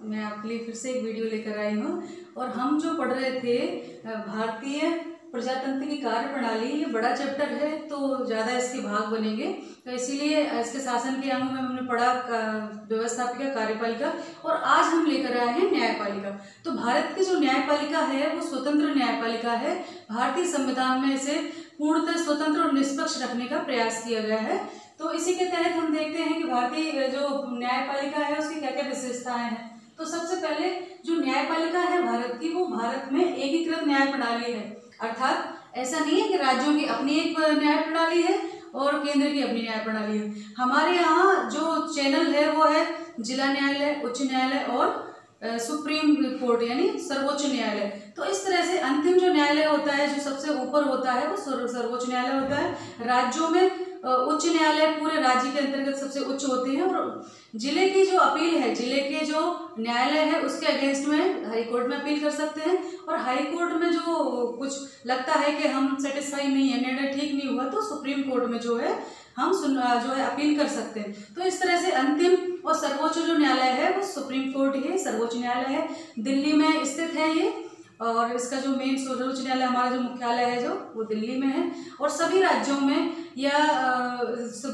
मैं आपके लिए फिर से एक वीडियो लेकर आई हूँ। और हम जो पढ़ रहे थे भारतीय प्रजातंत्र की कार्य प्रणाली, ये बड़ा चैप्टर है तो ज़्यादा इसके भाग बनेंगे, तो इसीलिए इसके शासन के अंग में हमने पढ़ा व्यवस्थापिका, कार्यपालिका, और आज हम लेकर आए हैं न्यायपालिका। तो भारत की जो न्यायपालिका है वो स्वतंत्र न्यायपालिका है। भारतीय संविधान में इसे पूर्णतः स्वतंत्र और निष्पक्ष रखने का प्रयास किया गया है। तो इसी के तहत हम देखते हैं कि भारतीय जो न्यायपालिका है उसकी क्या क्या विशेषताएं हैं। तो सबसे पहले जो न्यायपालिका है भारत की, वो भारत में एकीकृत न्याय प्रणाली है। अर्थात ऐसा नहीं है कि राज्यों की अपनी एक न्याय प्रणाली है और केंद्र की अपनी न्याय प्रणाली है। हमारे यहाँ जो चैनल है वो है जिला न्यायालय, उच्च न्यायालय और सुप्रीम कोर्ट यानी सर्वोच्च न्यायालय। तो इस तरह से अंतिम जो न्यायालय होता है, जो सबसे ऊपर होता है, वो सर्वोच्च न्यायालय होता है। राज्यों में उच्च न्यायालय पूरे राज्य के अंतर्गत सबसे उच्च होते हैं, और जिले की जो अपील है, जिले के जो न्यायालय है उसके अगेंस्ट में हाई कोर्ट में अपील कर सकते हैं। और हाई कोर्ट में जो कुछ लगता है कि हम सेटिस्फाई नहीं है, निर्णय ठीक नहीं हुआ, तो सुप्रीम कोर्ट में जो है हम जो है अपील कर सकते हैं। तो इस तरह से अंतिम और सर्वोच्च जो न्यायालय है वो सुप्रीम कोर्ट ही सर्वोच्च न्यायालय है। दिल्ली में स्थित है ये, और इसका जो मेन सर्वोच्च न्यायालय हमारा जो मुख्यालय है जो वो दिल्ली में है। और सभी राज्यों में या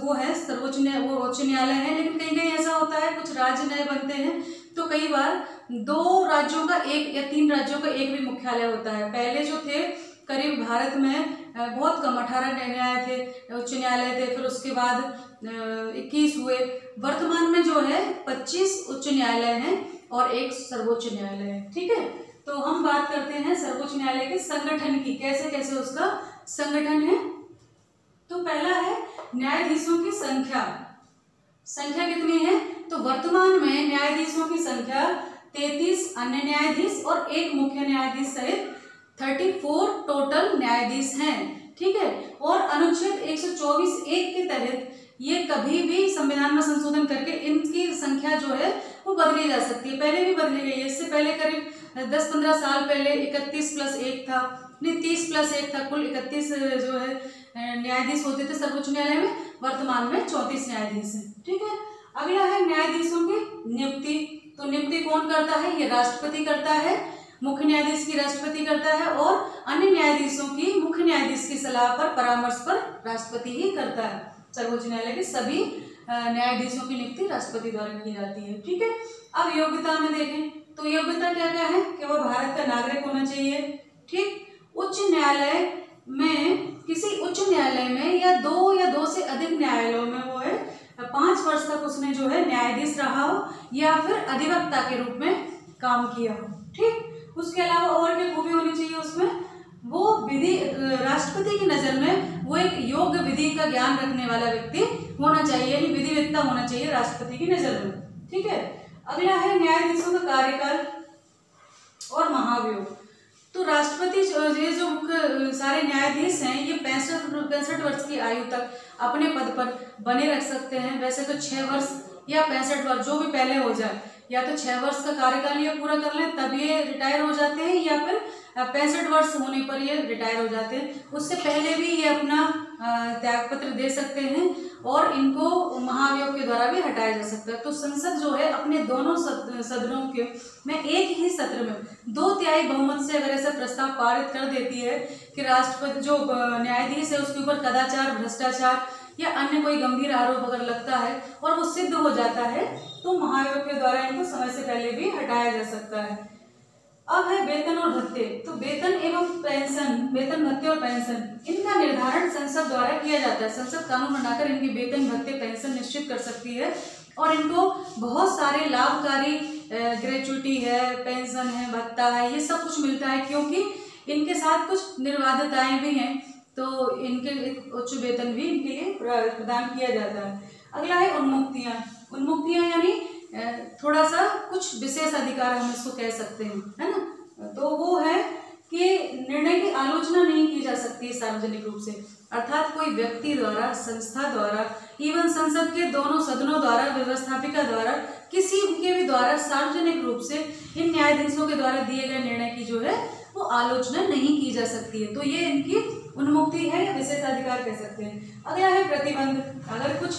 वो है सर्वोच्च वो उच्च न्यायालय है। लेकिन कहीं कहीं ऐसा होता है, कुछ राज्य नए बनते हैं तो कई बार 2 राज्यों का एक या 3 राज्यों का एक भी मुख्यालय होता है। पहले जो थे करीब भारत में बहुत कम 18 न्यायालय थे, उच्च न्यायालय थे, फिर उसके बाद 21 हुए। वर्तमान में जो है 25 उच्च न्यायालय हैं और 1 सर्वोच्च न्यायालय है। ठीक है, तो हम बात करते हैं सर्वोच्च न्यायालय के संगठन की, कैसे कैसे उसका संगठन है। तो पहला है न्यायाधीशों की संख्या। संख्या कितनी है? तो वर्तमान में न्यायाधीशों की संख्या 33 अन्य न्यायाधीश और 1 मुख्य न्यायाधीश सहित 34 टोटल न्यायाधीश हैं। ठीक है, और अनुच्छेद 124(1) के तहत ये कभी भी संविधान में संशोधन करके इनकी संख्या जो है वो बदली जा सकती है। पहले भी बदली गई है, इससे पहले करीब 10-15 साल पहले 31 + 1 था, नहीं 30 + 1 था, कुल 31 जो है न्यायाधीश होते थे सर्वोच्च न्यायालय में। वर्तमान में 34 न्यायाधीश हैं। ठीक है, अगला है न्यायाधीशों की नियुक्ति। तो नियुक्ति कौन करता है? ये राष्ट्रपति करता है, मुख्य न्यायाधीश की राष्ट्रपति करता है, और अन्य न्यायाधीशों की मुख्य न्यायाधीश की सलाह पर, परामर्श पर राष्ट्रपति ही करता है। सर्वोच्च न्यायालय के सभी न्यायाधीशों की नियुक्ति राष्ट्रपति द्वारा की जाती है। ठीक है, अब योग्यता में देखें तो योग्यता क्या क्या है कि वह भारत का नागरिक होना चाहिए। ठीक, उच्च न्यायालय में, किसी उच्च न्यायालय में या 2 से अधिक न्यायालयों में वो है 5 वर्ष तक उसने जो है न्यायाधीश रहा हो या फिर अधिवक्ता के रूप में काम किया हो। ठीक, उसके अलावा और क्या खूबी होनी चाहिए उसमें? वो विधि, राष्ट्रपति की नजर में वो एक योग्य विधि का ज्ञान रखने वाला व्यक्ति होना चाहिए, यानी विधिवेत्ता होना चाहिए राष्ट्रपति की नजर में। ठीक है, अगला है न्यायाधीशों का कार्यकाल और महाभियोग। तो राष्ट्रपति ये जो मुख्य सारे न्यायाधीश हैं ये 65 वर्ष की आयु तक अपने पद पर बने रख सकते हैं। वैसे तो 6 वर्ष या 65 वर्ष, जो भी पहले हो जाए, या तो 6 वर्ष का कार्यकाल ये पूरा कर लें तब ये रिटायर हो जाते हैं, या फिर 65 वर्ष होने पर ये रिटायर हो जाते हैं। उससे पहले भी ये अपना त्यागपत्र दे सकते हैं और इनको महाभियोग के द्वारा भी हटाया जा सकता है। तो संसद जो है अपने दोनों सदनों के में एक ही सत्र में 2/3 बहुमत से अगर ऐसा प्रस्ताव पारित कर देती है कि राष्ट्रपति जो न्यायाधीश है उसके ऊपर कदाचार, भ्रष्टाचार या अन्य कोई गंभीर आरोप अगर लगता है और वो सिद्ध हो जाता है, तो महाभियोग के द्वारा इनको समय से पहले भी हटाया जा सकता है। अब है वेतन और भत्ते। तो वेतन एवं पेंशन, वेतन, भत्ते और पेंशन, इनका निर्धारण संसद द्वारा किया जाता है। संसद कानून बनाकर इनके वेतन, भत्ते, पेंशन निश्चित कर सकती है, और इनको बहुत सारे लाभकारी ग्रेच्युटी है, पेंशन है, भत्ता है, ये सब कुछ मिलता है, क्योंकि इनके साथ कुछ निर्बाधताएं भी हैं, तो इनके उच्च वेतन भी इनके लिए प्रदान किया जाता है। अगला है उन्मुक्तियां। उन्मुक्तियां यानी थोड़ा सा कुछ विशेष अधिकार हम इसको कह सकते हैं, है ना। तो वो है कि निर्णय की आलोचना नहीं की जा सकती सार्वजनिक रूप से, अर्थात कोई व्यक्ति द्वारा, संस्था द्वारा, इवन संसद के दोनों सदनों द्वारा, व्यवस्थापिका द्वारा, किसी के भी द्वारा सार्वजनिक रूप से इन न्यायाधीशों के द्वारा दिए गए निर्णय की जो है वो आलोचना नहीं की जा सकती है। तो ये इनकी उन्मुक्ति है या विशेषाधिकार कह सकते हैं। अगला है प्रतिबंध। अगर कुछ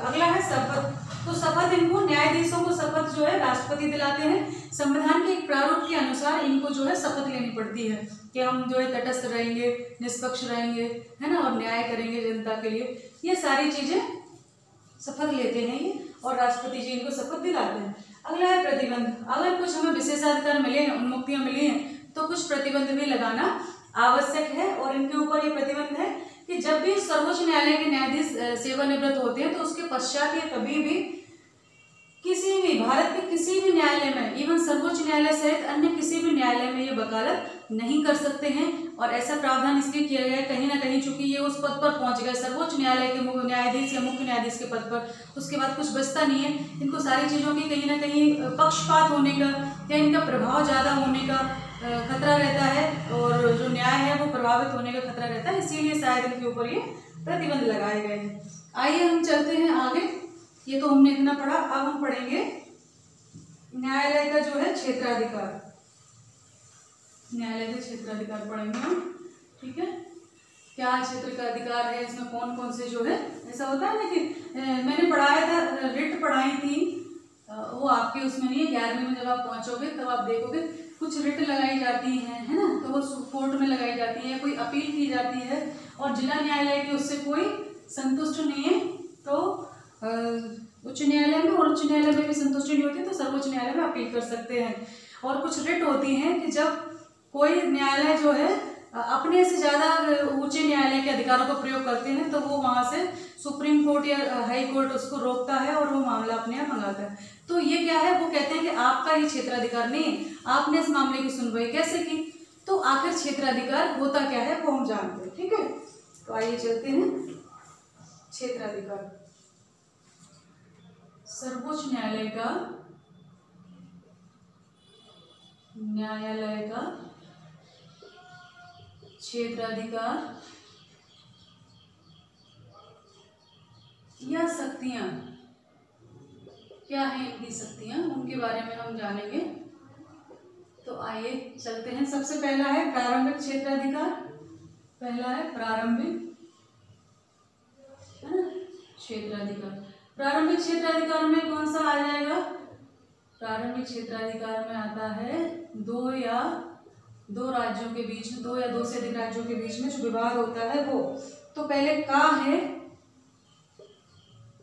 अगला है शपथ, तो शपथ इनको न्यायाधीशों को शपथ जो है राष्ट्रपति दिलाते हैं। संविधान के एक प्रारूप के अनुसार इनको जो है शपथ लेनी पड़ती है कि हम जो है तटस्थ रहेंगे, निष्पक्ष रहेंगे, है ना, और न्याय करेंगे जनता के लिए। ये सारी चीजें शपथ लेते हैं ये, और राष्ट्रपति जी इनको शपथ दिलाते हैं। अगला है प्रतिबंध। अगर कुछ हमें विशेषाधिकार मिले हैं, उन्मुक्तियां मिली हैं, तो कुछ प्रतिबंध भी लगाना आवश्यक है। और इनके ऊपर ये प्रतिबंध है कि जब भी सर्वोच्च न्यायालय के न्यायाधीश सेवानिवृत्त होते हैं, तो उसके पश्चात ये कभी भी किसी भी भारत के किसी भी न्यायालय में, इवन सर्वोच्च न्यायालय सहित अन्य किसी भी न्यायालय में ये वकालत नहीं कर सकते हैं। और ऐसा प्रावधान इसलिए किया गया है कहीं ना कहीं, चूंकि ये उस पद पर पहुंच गए सर्वोच्च न्यायालय के मुख्य न्यायाधीश या मुख्य न्यायाधीश के पद पर, उसके बाद कुछ बचता नहीं है। इनको सारी चीज़ों की कहीं ना कहीं पक्षपात होने का या इनका प्रभाव ज़्यादा होने का खतरा रहता है, और जो न्याय है वो प्रभावित होने का खतरा रहता है, इसीलिए शायद इनके ऊपर ये प्रतिबंध लगाए गए हैं। आइए हम चलते हैं आगे। ये तो हमने इतना पढ़ा, अब हम पढ़ेंगे न्यायालय का जो है क्षेत्राधिकार। न्यायालय का क्षेत्राधिकार पढ़ेंगे हम, ठीक है। क्या क्षेत्र का अधिकार है, इसमें कौन कौन से जो है, ऐसा होता है ना कि मैंने पढ़ाया था, रिट पढ़ाई थी, वो आपके उसमें नहीं है। 11वीं में जब आप पहुंचोगे तब आप देखोगे कुछ रिट लगाई जाती हैं, है ना, तो वो कोर्ट में लगाई जाती है, कोई अपील की जाती है, और जिला न्यायालय की उससे कोई संतुष्ट नहीं है तो उच्च न्यायालय में, और उच्च न्यायालय में भी संतुष्टि नहीं होती तो सर्वोच्च न्यायालय में अपील कर सकते हैं। और कुछ रिट होती हैं कि जब कोई न्यायालय जो है अपने से ज़्यादा ऊंचे न्यायालय के अधिकारों का प्रयोग करते हैं, तो वो वहाँ से सुप्रीम कोर्ट या हाई कोर्ट उसको रोकता है और वो मामला अपने यहाँ मंगाता है। तो ये क्या है, वो कहते हैं कि आपका ये क्षेत्राधिकार नहीं है, आपने इस मामले की सुनवाई कैसे की। तो आखिर क्षेत्राधिकार होता क्या है वो हम जानते हैं, ठीक है। तो आइए चलते हैं क्षेत्राधिकार। सर्वोच्च न्यायालय का क्षेत्राधिकार या शक्तियां क्या है, इनकी शक्तियां, उनके बारे में हम जानेंगे। तो आइए चलते हैं। सबसे पहला है प्रारंभिक क्षेत्राधिकार। पहला है प्रारंभिक, है ना, क्षेत्राधिकार। प्रारंभिक क्षेत्राधिकार में कौन सा आ जाएगा? प्रारंभिक क्षेत्राधिकार में आता है दो राज्यों के बीच में, दो या दो से अधिक राज्यों के बीच में जो विवाद होता है वो। तो पहले का है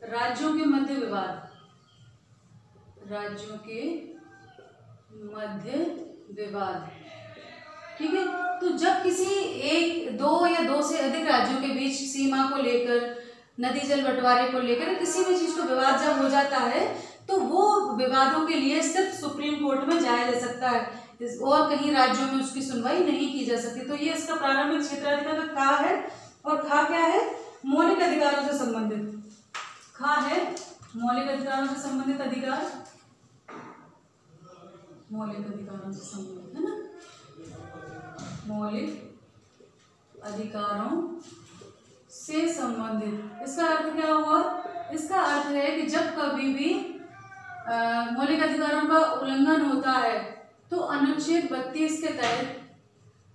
राज्यों के मध्य विवाद, राज्यों के मध्य विवाद, ठीक है। तो जब किसी एक, दो या दो से अधिक राज्यों के बीच सीमा को लेकर, नदी जल बंटवारे को लेकर किसी भी चीज को विवाद जब हो जाता है, तो वो विवादों के लिए सिर्फ सुप्रीम कोर्ट में जाया जा सकता है, और कहीं राज्यों में उसकी सुनवाई नहीं की जा सकती। तो ये इसका प्रारंभिक क्षेत्राधिकार का है। और खा क्या है? मौलिक अधिकारों से संबंधित। खा है मौलिक अधिकारों से संबंधित अधिकार, मौलिक अधिकारों से संबंधित, है ना, मौलिक अधिकारों से संबंधित। इसका अर्थ क्या हुआ? इसका अर्थ है कि जब कभी भी मौलिक अधिकारों का उल्लंघन होता है तो अनुच्छेद 32 के तहत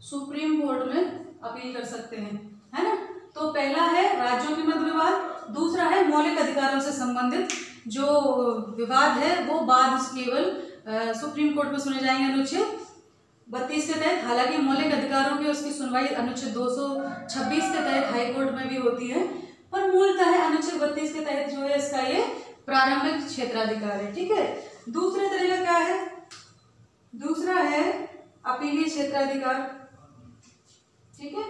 सुप्रीम कोर्ट में अपील कर सकते हैं, है ना। तो पहला है राज्यों के मध्य विवाद, दूसरा है मौलिक अधिकारों से संबंधित जो विवाद है वो बाद केवल सुप्रीम कोर्ट में सुने जाएंगे अनुच्छेद 32 के तहत। हालांकि मौलिक अधिकारों की उसकी सुनवाई अनुच्छेद 226 के तहत हाई कोर्ट में भी होती है, पर मूलतः अनुच्छेद 32 के तहत जो है इसका ये प्रारंभिक क्षेत्राधिकार है, ठीक है। दूसरे तरीका क्या है? दूसरा है अपीलीय क्षेत्राधिकार, ठीक है,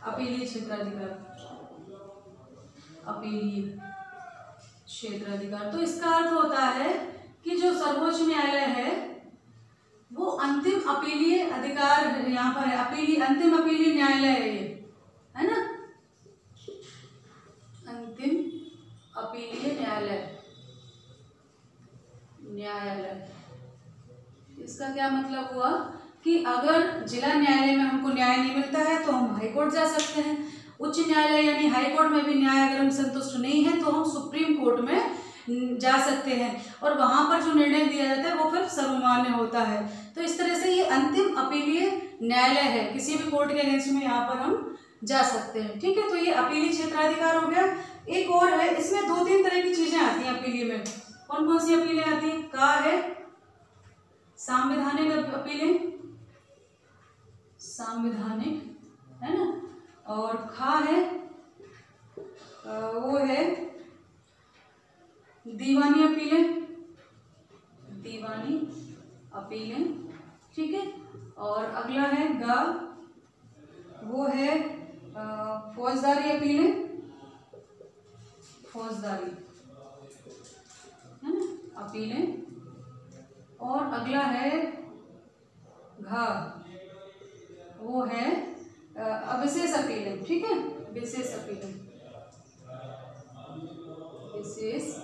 अपीलीय क्षेत्राधिकार, अपीलीय क्षेत्राधिकार। तो इसका अर्थ होता है कि जो सर्वोच्च न्यायालय है वो अंतिम अपीलीय अधिकार यहाँ पर है, अपीलीय अंतिम अपीलीय न्यायालय है ये, है ना, अंतिम अपीलीय न्यायालय। इसका क्या मतलब हुआ कि अगर जिला न्यायालय में हमको न्याय नहीं मिलता है तो हम हाई कोर्ट जा सकते हैं। उच्च न्यायालय यानी हाई कोर्ट में भी न्याय अगर हम संतुष्ट नहीं है तो हम सुप्रीम कोर्ट में जा सकते हैं, और वहां पर जो निर्णय दिया जाता है वो फिर सर्वमान्य होता है। तो इस तरह से ये अंतिम अपीलीय न्यायालय है, किसी भी कोर्ट के अगेंस्ट में यहाँ पर हम जा सकते हैं, ठीक है। तो ये अपीलीय क्षेत्राधिकार हो गया। एक और है, इसमें 2-3 तरह की चीजें आती हैं अपीलीय में। कौन कौन सी अपीलें आती हैं? का है संवैधानिक अपीलें, संवैधानिक, है ना, और खा है वो है दीवानी अपीलें, दीवानी अपीलें, ठीक है। और अगला है गा, वो है फौजदारी अपीलें, फौजदारी, है ना, अपीलें। और अगला है घा, वो है विशेष अपीलें, ठीक है, विशेष अपीलें, विशेष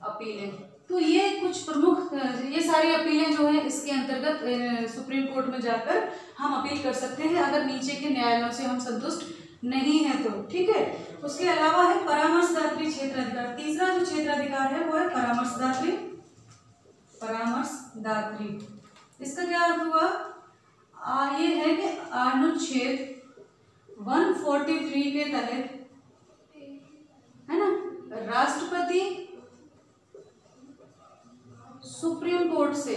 अपीलें। तो ये कुछ प्रमुख, ये सारी अपीलें जो है इसके अंतर्गत सुप्रीम कोर्ट में जाकर हम अपील कर सकते हैं अगर नीचे के न्यायालयों से हम संतुष्ट नहीं है तो, ठीक है। उसके अलावा है परामर्शदात्री क्षेत्राधिकार। तीसरा जो क्षेत्राधिकार है वो है परामर्शदात्री, परामर्शदात्री। इसका क्या अर्थ हुआ? ये है कि अनुच्छेद 143 के तहत, है ना, राष्ट्रपति सुप्रीम कोर्ट से,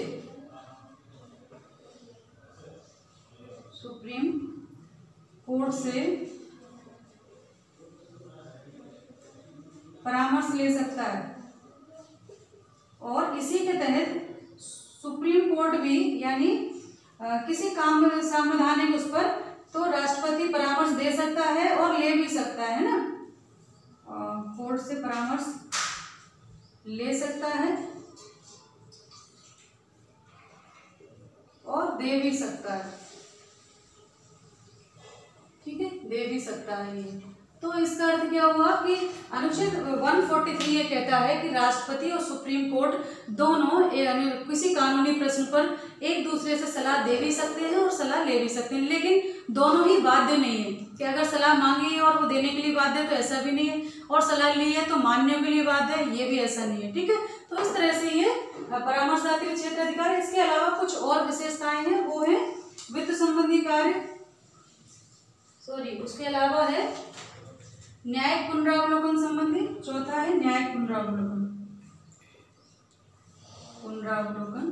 सुप्रीम कोर्ट से परामर्श ले सकता है और इसी के तहत सुप्रीम कोर्ट भी, यानी किसी काम संवैधानिक उस पर तो राष्ट्रपति परामर्श दे सकता है और ले भी सकता है ना, कोर्ट से परामर्श ले सकता है और दे भी सकता है, ठीक है, दे भी सकता है ये। तो इसका अर्थ क्या हुआ कि अनुच्छेद 143 ये कहता है कि राष्ट्रपति और सुप्रीम कोर्ट दोनों किसी कानूनी प्रश्न पर एक दूसरे से सलाह दे भी सकते हैं और सलाह ले भी सकते हैं, लेकिन दोनों ही बाध्य नहीं है कि अगर सलाह मांगी है और वो देने के लिए बाध्य है तो ऐसा भी नहीं है, और सलाह ली है तो मानने के लिए बाध्य है, ये भी ऐसा नहीं है, ठीक है। तो इस तरह से ये परामर्शदात्री क्षेत्राधिकार। इसके अलावा कुछ और विशेषताएं हैं, वो है वित्त संबंधी कार्य, उसके अलावा है न्यायिक पुनरावलोकन संबंधी, चौथा है न्यायिक पुनरावलोकन, पुनरावलोकन।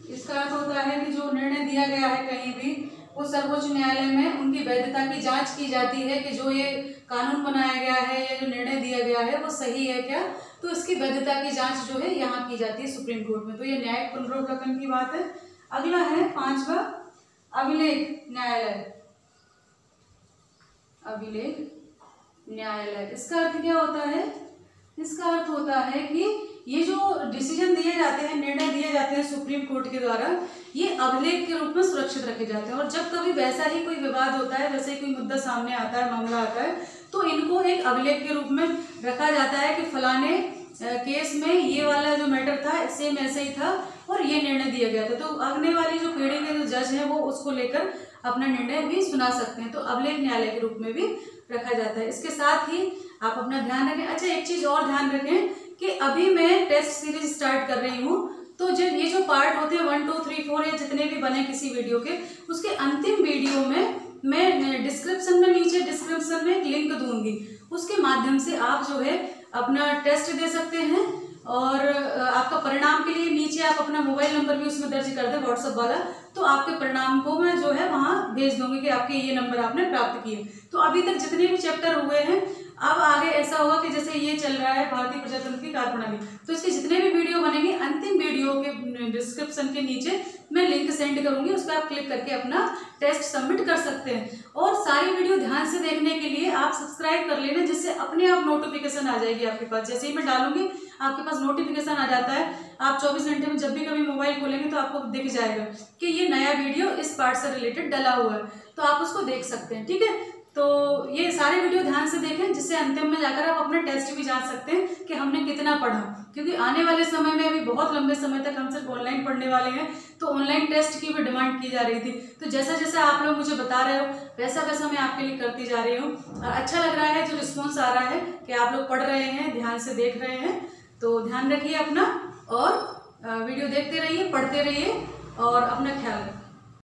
इसका अर्थ होता है कि जो निर्णय दिया गया है कहीं भी, वो सर्वोच्च न्यायालय में उनकी वैधता की जांच की जाती है कि जो ये कानून बनाया गया है या जो निर्णय दिया गया है वो सही है क्या, तो इसकी वैधता की जांच जो है यहाँ की जाती है सुप्रीम कोर्ट में। तो ये न्यायिक पुनरावलोकन की बात है। अगला है 5वां अभिलेख न्यायालय, अभिलेख न्यायालय। इसका अर्थ क्या होता है? इसका अर्थ होता है कि ये जो डिसीजन दिए जाते हैं, निर्णय दिए जाते हैं सुप्रीम कोर्ट के द्वारा, ये अभिलेख के रूप में सुरक्षित रखे जाते हैं। और जब कभी वैसा ही कोई विवाद होता है, वैसे ही कोई मुद्दा सामने आता है, मामला आता है, तो इनको एक अभिलेख के रूप में रखा जाता है कि फलाने केस में ये वाला जो मैटर था सेम ऐसे ही था और ये निर्णय दिया गया था। तो आगे वाली जो पीढ़ी के जो जज हैं वो उसको लेकर अपना निर्णय भी सुना सकते हैं। तो अभिलेख न्यायालय के रूप में भी रखा जाता है। इसके साथ ही आप अपना ध्यान रखें। अच्छा, एक चीज और ध्यान रखें कि अभी मैं टेस्ट सीरीज स्टार्ट कर रही हूँ, तो जब ये जो पार्ट होते हैं 1, 2, 3, 4 या जितने भी बने किसी वीडियो के, उसके अंतिम वीडियो में मैं डिस्क्रिप्शन में, नीचे डिस्क्रिप्शन में एक लिंक दूंगी, उसके माध्यम से आप जो है अपना टेस्ट दे सकते हैं। और आपका परिणाम के लिए नीचे आप अपना मोबाइल नंबर भी उसमें दर्ज कर दें, व्हाट्सएप वाला, तो आपके परिणाम को मैं जो है वहाँ भेज दूंगी कि आपके ये नंबर आपने प्राप्त किए। तो अभी तक जितने भी चैप्टर हुए हैं, अब आगे ऐसा होगा कि जैसे ये चल रहा है भारतीय प्रजातंत्र की कार्यप्रणाली, तो इसके जितने भी वीडियो बनेंगे अंतिम वीडियो के डिस्क्रिप्शन के नीचे मैं लिंक सेंड करूंगी, उस पर आप क्लिक करके अपना टेस्ट सबमिट कर सकते हैं। और सारी वीडियो ध्यान से देखने के लिए आप सब्सक्राइब कर लेना, जिससे अपने आप नोटिफिकेशन आ जाएगी आपके पास। जैसे ही मैं डालूंगी आपके पास नोटिफिकेशन आ जाता है, आप 24 घंटे में जब भी कभी मोबाइल खोलेंगे तो आपको दिख जाएगा कि ये नया वीडियो इस पार्ट से रिलेटेड डला हुआ है, तो आप उसको देख सकते हैं। ठीक है, तो ये सारे वीडियो ध्यान से देखें, जिससे अंतिम में जाकर आप अपना टेस्ट भी जान सकते हैं कि हमने कितना पढ़ा। क्योंकि आने वाले समय में अभी बहुत लंबे समय तक हम सिर्फ ऑनलाइन पढ़ने वाले हैं, तो ऑनलाइन टेस्ट की भी डिमांड की जा रही थी। तो जैसा जैसा आप लोग मुझे बता रहे हो वैसा वैसा मैं आपके लिए करती जा रही हूँ। अच्छा लग रहा है जो रिस्पॉन्स आ रहा है कि आप लोग पढ़ रहे हैं, ध्यान से देख रहे हैं। तो ध्यान रखिए अपना, और वीडियो देखते रहिए, पढ़ते रहिए और अपना ख्याल रखिए।